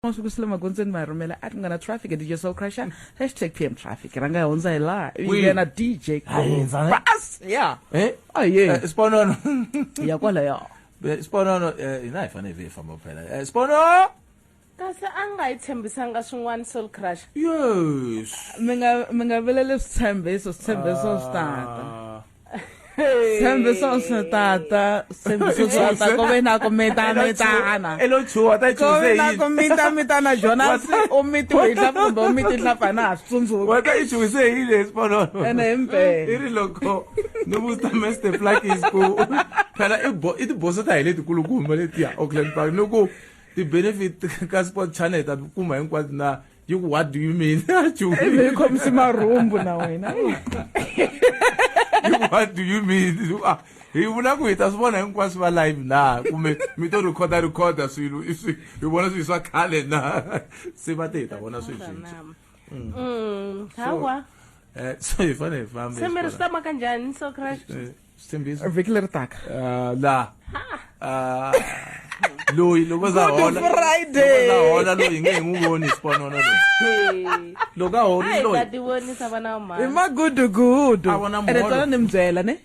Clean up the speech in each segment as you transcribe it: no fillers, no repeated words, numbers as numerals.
Masungu Magonzen Marumela at ngana traffic at DJ Soul Crusher hashtag PM traffic ranga onza ila ngena DJ Bass yeah oh yeah Sponono ya kwala ya Sponono ina ifane vefama phela Spono kasi angayithembisanga swin'wana Soul Crusher yes minga velele sithembiso start Sembeso tata komena kometa elo chuwa ta chuze komena komita na Jonas omiti wetla pombe omiti hlapa na asitsundzuka wata ichuze ile Sponono ene mpe iri loko nobusta meste plaki isku phela it boso ta ile tikulukumba leti ya Auckland Park noko the benefit ka sport channel ta kuma hinkwati na what do you mean ebe komsima rumbu na wena What do you mean? You wanna go it as one and quite live now. Me to recorder so you wanna see so calendar. See what it I wanna see. Hawa. So if I family. Sember stomach kanjani Soul Crusher. Stimbis. Regular tak. La. Lo baza hola. Friday. Baza hola lo inge nguboni Sponono lo. Lo ga hori lo. Ayikadiwoni sabana uma. Ima good Awona mo. Ere nimdzela ne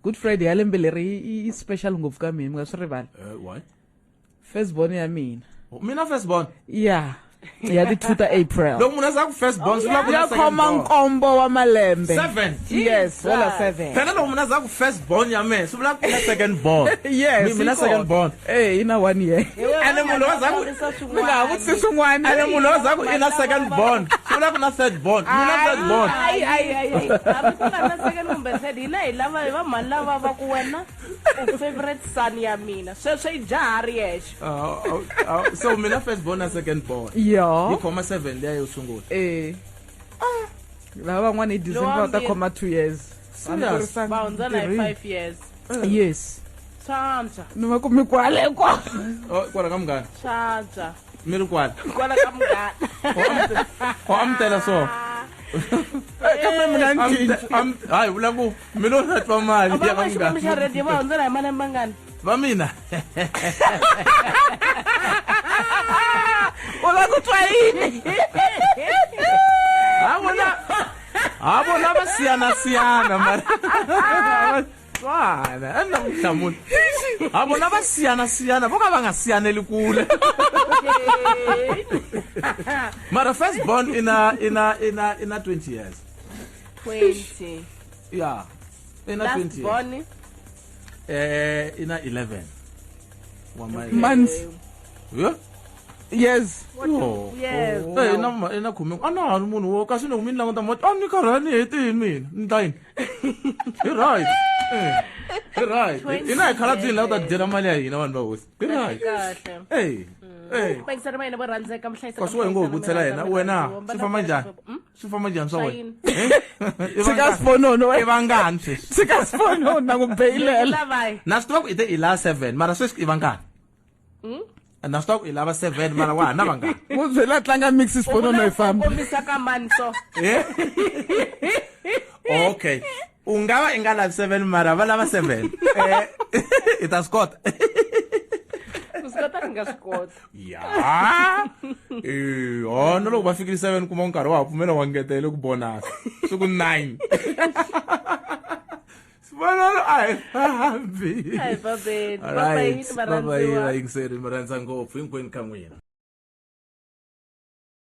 Good Friday yalembeleri I special ngofu ka mina ngasirivala Why? Firstborn ya mina Mina firstborn. yeah ya the 2 April Lo muna za ku firstborn sula ku ya khoma nkombo wa malembe 7. yes wala 7 Phela lo muna za ku firstborn ya me sula ku second born. yes Mina second born. ina 1 year Ene mulo za ku mina utsi swin'wana ene mulo za ku ina second born sula ku na third born mina third born. Ay abantwana second number said ina ilava va mani lava va ku wena u favorite son ya mina sweswo I jari yesh So mina first born na second born yeah yi khoma 7 leya yo sungula lava van'wana I December ta khoma 2 years va hundza na 5 years yes Shantsha noma kumi kwale kwa kwala ka mngani Shantsha miri kwala kwala ka mngani amtela so kambe mina ntinji hayi vula ku mina na twa mali ya ka abamashika mngani misharedi va hundza na malembe mangani va mina ola kutwa yini abona basiyana mara Swana anda mhlamuntu abona basiyana boka bangasiyaneli kule Mara first born in a 20 years 20 yeah in a last 20 years born in a 11 months yeah yes yes ina khumi ana munhu wo kasi no mina languta mo ni karani hetini mina ndayini right ina khala dzini la ta dyela mali ya hina vanhu va hosi right kahle Bangsana mina bo randzeka mhlayisa kasi we ngo buthela yena wena swi famba njhani swa wena sika Sponono ivangani sika Sponono na ku bailela na swi tiva ku ite ila 7 mara sweswi ivangani na swi tiva ku ilava 7 mara wa na vangani wo byela tlanga mix Sponono ifamba komisa ka mani so okay ungava ingala 7 mara va lava 7 ita skota uskota nga skota ya no loko va fikile 7 kuma nkarhi wa pfumela wa ngetele ku bonus siku 9 Sponono ai hambi Ay babeni Alright, bye bye bye, like said, Maranza ngopfu hinkwenu ka n'wina.